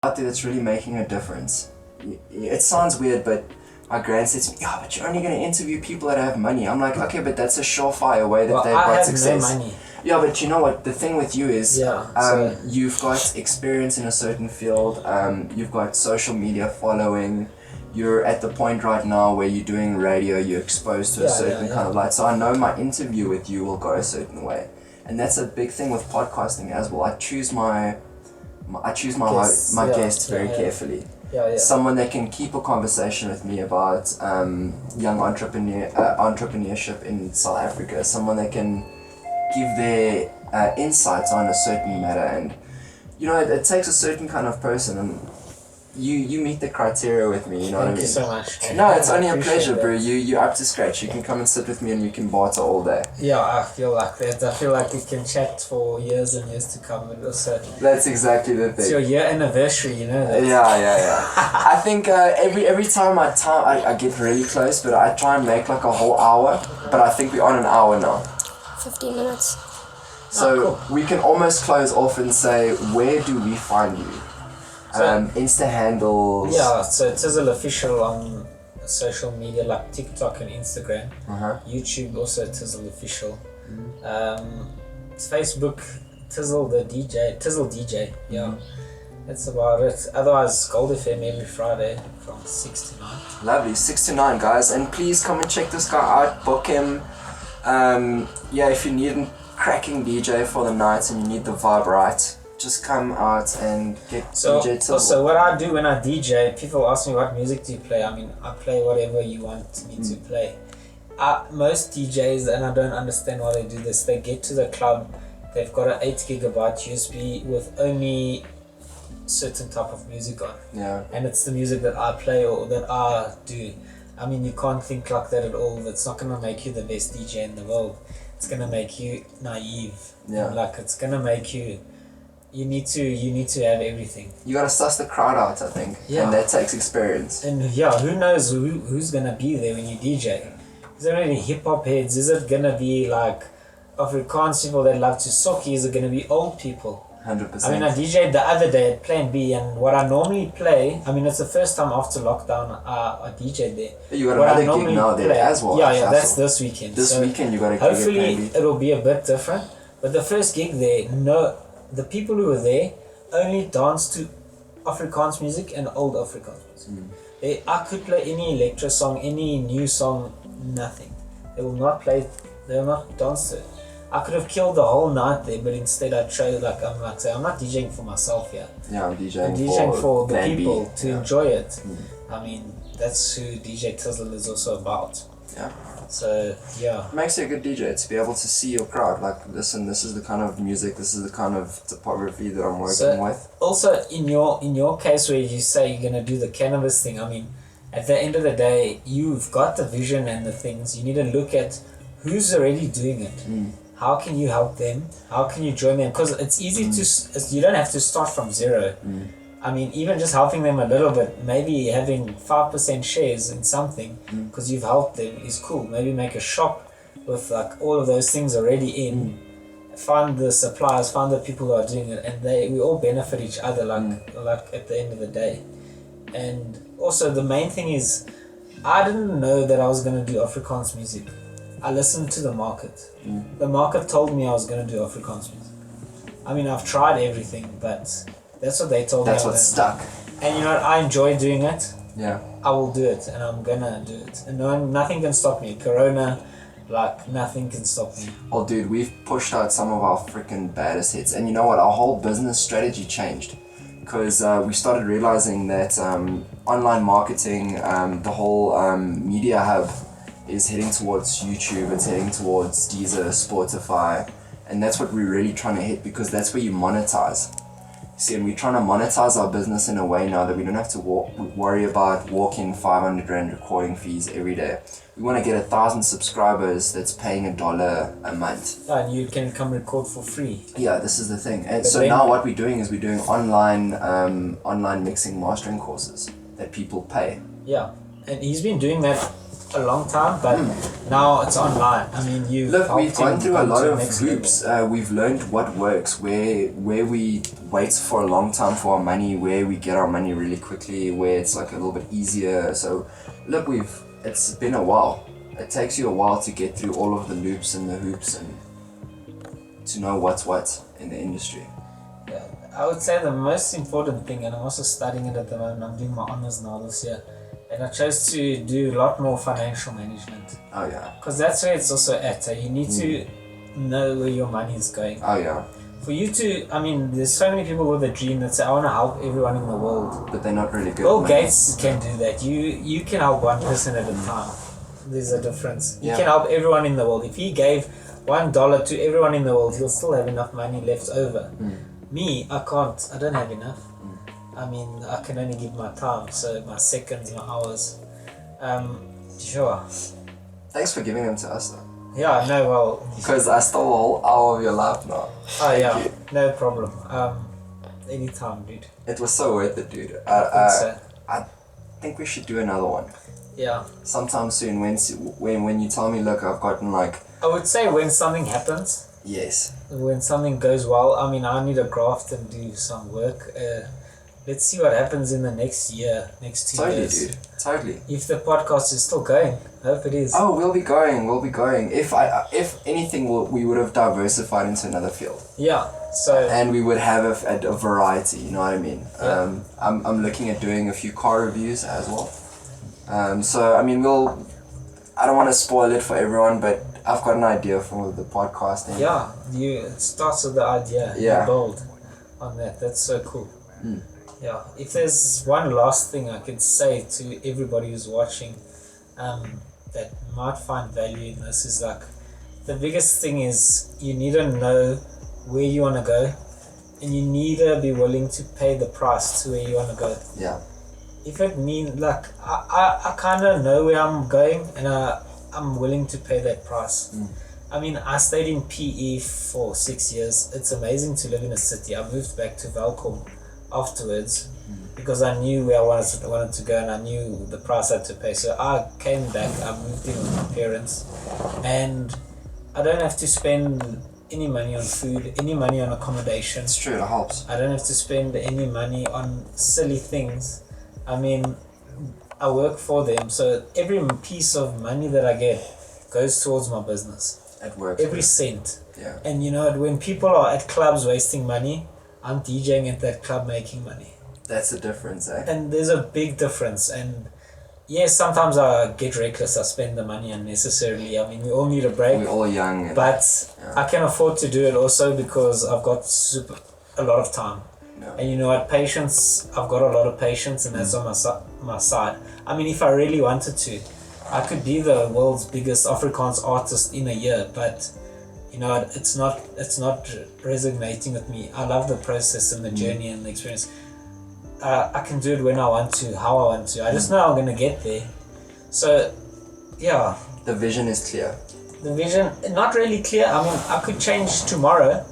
out there that's really making a difference. It sounds weird, but my grand said to me, yeah, but you're only going to interview people that have money. I'm like, okay, but that's a surefire way that they've got success. No money. Yeah, but you know what? The thing with you is you've got experience in a certain field, you've got social media following, you're at the point right now where you're doing radio, you're exposed to a certain kind of light. So I know my interview with you will go a certain way. And that's a big thing with podcasting as well. I choose my guests very carefully. Someone that can keep a conversation with me about young entrepreneurship in South Africa. Someone that can give their insights on a certain matter, and you know it takes a certain kind of person, and you meet the criteria with me. You know what I mean? Thank you so much. No, it's only a pleasure, bro. You're up to scratch. You can come and sit with me, and you can barter all day. Yeah, I feel like that. I feel like we can chat for years and years to come. And also, that's exactly the thing. It's your year anniversary, you know that. Yeah. I think every time I get really close, but I try and make like a whole hour. But I think we're on an hour now. 15 minutes. So we can almost close off and say, where do we find you? Insta handles. Yeah, so Tizel Official on social media like TikTok and Instagram. YouTube also Tizel Official. Facebook Tizel the DJ, Tizel DJ. Yeah, that's about it. Otherwise, Gold FM every Friday from 6 to 9. Lovely, 6 to 9, guys, and please come and check this guy out. Book him. If you need a cracking DJ for the night and you need the vibe right, just come out and get DJ Tizel. Also, what I do when I DJ, people ask me what music do you play. I mean, I play whatever you want me to play. Most DJs, and I don't understand why they do this, they get to the club, they've got an 8 gigabyte USB with only certain type of music on. Yeah. And it's the music that I play or that I do. I mean, you can't think like that at all. That's not going to make you the best DJ in the world. It's going to make you naive. Yeah. Like, it's going to make you... You need to have everything. You gotta suss the crowd out, I think. Yeah. And that takes experience. And who knows who's gonna be there when you DJ? Is there any hip hop heads? Is it gonna be like Afrikaans people that love to socky? Is it gonna be old people? 100%. I mean, I DJed the other day at Plan B, and what I normally play, I mean, it's the first time after lockdown I DJed there. You got another gig now there as well. Yeah, that's this weekend. This weekend you got a gig hopefully at Plan B. It'll be a bit different. But the first gig there, the people who were there only danced to Afrikaans music and old Afrikaans music. I could play any electro song, any new song, nothing. They will not dance to it. I could have killed the whole night there, but instead I tried, I'm not DJing for myself here. Yeah, I'm DJing for the people to enjoy it. I mean, that's who DJ Tizel is also about. Yeah. So, yeah. It makes you a good DJ to be able to see your crowd. Like, listen, this is the kind of music, this is the kind of topography that I'm working with. Also, in your case where you say you're going to do the cannabis thing, I mean, at the end of the day, you've got the vision and the things. You need to look at who's already doing it. How can you help them? How can you join them? Because it's easy to, you don't have to start from zero. I mean, even just helping them a little bit, maybe having 5% shares in something, because you've helped them, is cool. Maybe make a shop with like all of those things already in. Find the suppliers, find the people who are doing it, and we all benefit each other. Like at the end of the day. And also the main thing is, I didn't know that I was gonna do Afrikaans music. I listened to the market. The market told me I was gonna do Afrikaans music. I mean, I've tried everything, but that's what they told me. That's what stuck. And you know what? I enjoy doing it. Yeah. I will do it, and I'm gonna do it. And nothing can stop me. Corona, nothing can stop me. Oh, dude, we've pushed out some of our freaking baddest hits. And you know what? Our whole business strategy changed. Because we started realizing that online marketing, the whole media hub is heading towards YouTube, it's heading towards Deezer, Spotify. And that's what we're really trying to hit, because that's where you monetize. See, and we're trying to monetize our business in a way now that we don't have to worry about walking 500 Rand recording fees every day. We want to get 1,000 subscribers that's paying $1 a month. And you can come record for free. Yeah, this is the thing. And so now what we're doing is we're doing online mixing mastering courses that people pay. Yeah, and he's been doing that a long time, but now it's online. I mean, you've Look, we've helped him gone through a come lot to of the next hoops. level. We've learned what works, where we wait for a long time for our money, where we get our money really quickly, where it's like a little bit easier. So, look, it's been a while. It takes you a while to get through all of the loops and the hoops and to know what's what in the industry. Yeah, I would say the most important thing, and I'm also studying it at the moment. I'm doing my honors now this year, and I chose to do a lot more financial management. Oh yeah. Because that's where it's also at. So you need to know where your money is going. Oh yeah. For you to, I mean, there's so many people with a dream that say, I want to help everyone in the world. But they're not really good. Bill Gates can do that. You can help one person at a time. There's a difference. You can help everyone in the world. If he gave $1 to everyone in the world, he'll still have enough money left over. Me, I can't. I don't have enough. I mean, I can only give my time, so my seconds, my hours. Sure. Thanks for giving them to us though. Yeah, no, well. Because I stole a whole hour of your life now. Oh yeah, no problem. Anytime, dude. It was so worth it, dude. I think we should do another one. Yeah. Sometime soon when you tell me, look, I've gotten like... I would say when something happens. Yes. When something goes well, I mean, I need to graft and do some work. Let's see what happens in the next year, next 2 years. Totally, dude. Totally. If the podcast is still going, I hope it is. Oh, we'll be going. If anything, we would have diversified into another field. Yeah. So. And we would have a variety. You know what I mean? Yeah. I'm looking at doing a few car reviews as well. So I mean, I don't want to spoil it for everyone, but I've got an idea for the podcasting. Yeah. It starts with the idea. Yeah. You build on that. That's so cool. Yeah, if there's one last thing I could say to everybody who's watching that might find value in this is like, the biggest thing is you need to know where you want to go, and you need to be willing to pay the price to where you want to go. Yeah. If it means, like, I kind of know where I'm going, and I'm willing to pay that price. I mean, I stayed in PE for 6 years. It's amazing to live in a city. I moved back to Welkom afterwards because I knew where I wanted to go, and I knew the price I had to pay. So I came back, I moved in with my parents, and I don't have to spend any money on food, any money on accommodation. It's true, it helps. I don't have to spend any money on silly things. I mean, I work for them, so every piece of money that I get goes towards my business. It works. Every cent. Yeah. And you know, when people are at clubs wasting money, I'm DJing at that club making money. That's the difference, eh? And there's a big difference. And yes, sometimes I get reckless. I spend the money unnecessarily. I mean, we all need a break. We're all young. But I can afford to do it also because I've got a lot of time. Yeah. And you know what? Patience, I've got a lot of patience, and that's on my side. I mean, if I really wanted to, I could be the world's biggest Afrikaans artist in a year, but you know, it's not resonating with me. I love the process and the journey and the experience. I can do it when I want to, how I want to. I just know I'm gonna get there. So, yeah. The vision is clear. The vision, not really clear. I mean, I could change tomorrow,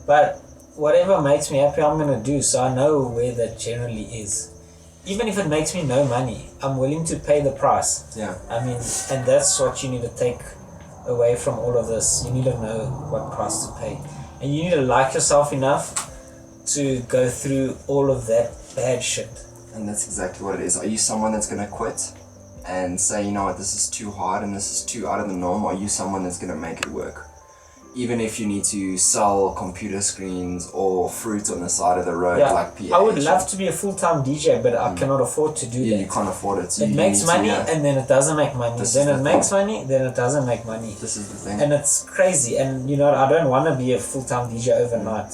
but whatever makes me happy, I'm gonna do. So I know where that generally is. Even if it makes me no money, I'm willing to pay the price. Yeah. I mean, and that's what you need to take away from all of this. You need to know what price to pay, and you need to like yourself enough to go through all of that bad shit. And that's exactly what it is. Are you someone that's gonna quit and say, you know what, this is too hard and this is too out of the norm? Or are you someone that's gonna make it work? Even if you need to sell computer screens or fruit on the side of the road, like PH. I would love to be a full-time DJ, but I cannot afford to do that. You can't afford it. So it makes money and then it doesn't make money. Then it makes money, then it doesn't make money. This is the thing. And it's crazy. And you know, I don't want to be a full-time DJ overnight.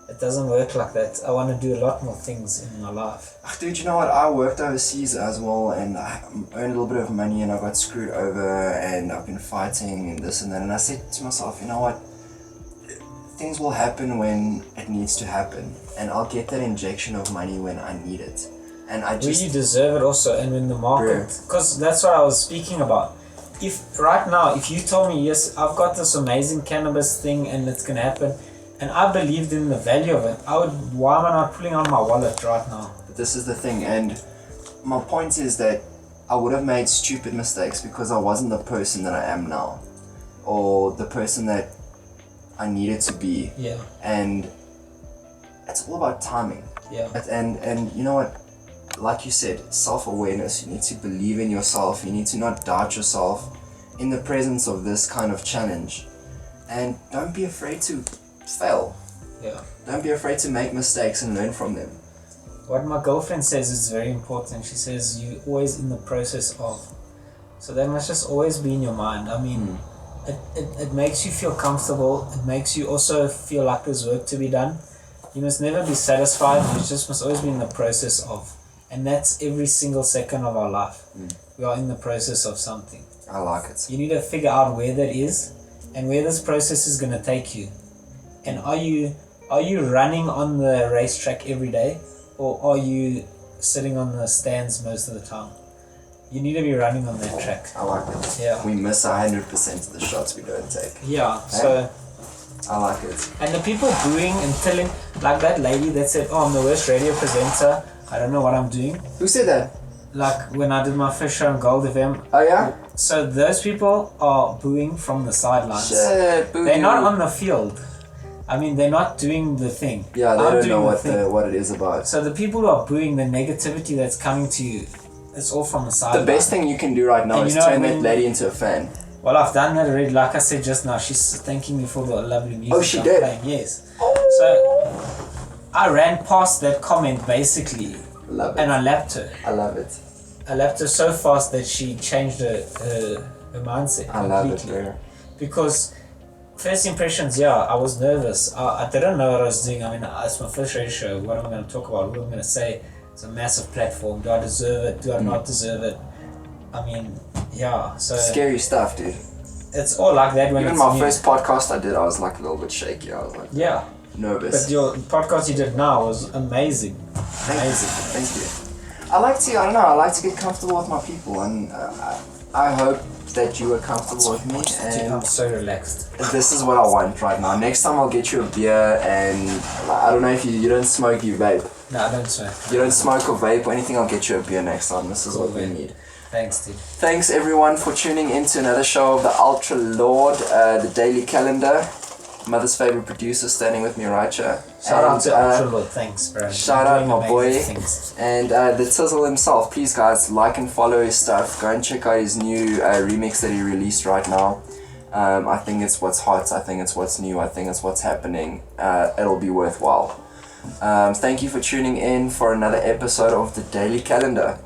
It doesn't work like that. I want to do a lot more things in my life. Dude, you know what? I worked overseas as well, and I earned a little bit of money, and I got screwed over, and I've been fighting and this and that. And I said to myself, you know what? Things will happen when it needs to happen, and I'll get that injection of money when I need it. And I just... you deserve it also, and when the market... Because that's what I was speaking about. If right now, if you told me, yes, I've got this amazing cannabis thing, and it's going to happen, and I believed in the value of it, why am I not pulling on my wallet right now? But this is the thing, and my point is that I would have made stupid mistakes because I wasn't the person that I am now, or the person that I needed to be. Yeah. And it's all about timing. Yeah. And you know what? Like you said, self-awareness. You need to believe in yourself. You need to not doubt yourself in the presence of this kind of challenge. And don't be afraid to fail. Yeah. Don't be afraid to make mistakes and learn from them. What my girlfriend says is very important. She says you're always in the process of. So that must just always be in your mind. I mean, it makes you feel comfortable. It makes you also feel like there's work to be done. You must never be satisfied. You just must always be in the process of. And that's every single second of our life. We are in the process of something. I like it. You need to figure out where that is and where this process is going to take you. And are you running on the racetrack every day, or are you sitting on the stands most of the time? You need to be running on that track. I like it. Yeah. We miss 100% of the shots we don't take. Yeah. So. I like it. And the people booing and telling, like that lady that said, "Oh, I'm the worst radio presenter. I don't know what I'm doing." Who said that? Like when I did my first show on Gold FM. Oh yeah. So those people are booing from the sidelines. Shit, boo. They're not on the field. I mean, they're not doing the thing. Yeah, they don't know what it is about. So the people who are booing, the negativity that's coming to you, it's all from the sidelines. The best thing you can do right now is turn that lady into a fan. Well, I've done that already. Like I said just now, she's thanking me for the lovely music Oh, she I'm did? playing. Yes. So I ran past that comment basically. Love it. And I lapped her. I love it. I lapped her so fast that she changed her mindset completely. I love it, bro. Because first impressions, yeah, I was nervous. I didn't know what I was doing. I mean, it's my first radio show. What am I going to talk about? What am I going to say? It's a massive platform. Do I deserve it? Do I not deserve it? I mean, yeah. So scary stuff, dude. It's all like that when even it's my new. first podcast I did, I was like a little bit shaky. I was like nervous. But your podcast you did now was amazing. Thank you. I like to get comfortable with my people, and I hope that you are comfortable with me. And I'm so relaxed. This is what I want right now. Next time I'll get you a beer, and I don't know if you don't smoke, you vape. No, I don't smoke. You don't smoke or vape or anything, I'll get you a beer next time. This is what we need. Thanks, dude. Thanks everyone for tuning in to another show of the Ultralord, the daily calendar. Mother's favorite producer standing with me right here. Shout out to Ultralord, thanks bro. Shout out my boy. Things. And the Tizel himself. Please guys, like and follow his stuff. Go and check out his new remix that he released right now. I think it's what's hot, I think it's what's new, I think it's what's happening. It'll be worthwhile. Thank you for tuning in for another episode of the Daily Calendar.